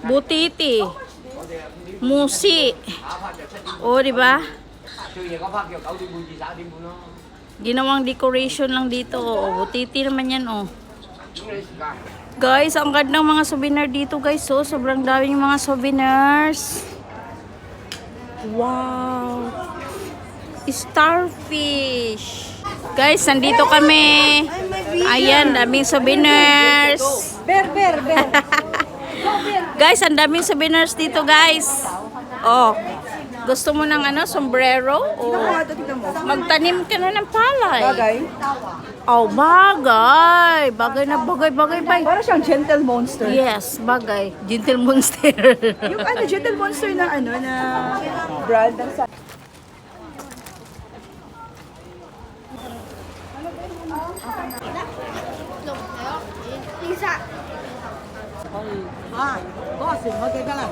Butiti. Musi. O, di ba? Ginawang decoration lang dito. O, butiti naman yan, o. Guys, ang gandang mga souvenir dito, guys. So, sobrang daming mga souvenirs. Wow. Starfish. Guys, nandito kami. Ayan, daming souvenirs. Ber. Guys, ang daming souvenirs dito, guys. Oh, gusto mo ng ano, sombrero? O magtanim ka na ng palay. Bagay. Oh, bagay. Bagay na bagay. Para siyang gentle monster. Yes, bagay. Gentle monster. Yung ano, gentle monster na ano, na brand ng sa... boss, magkaiba lang.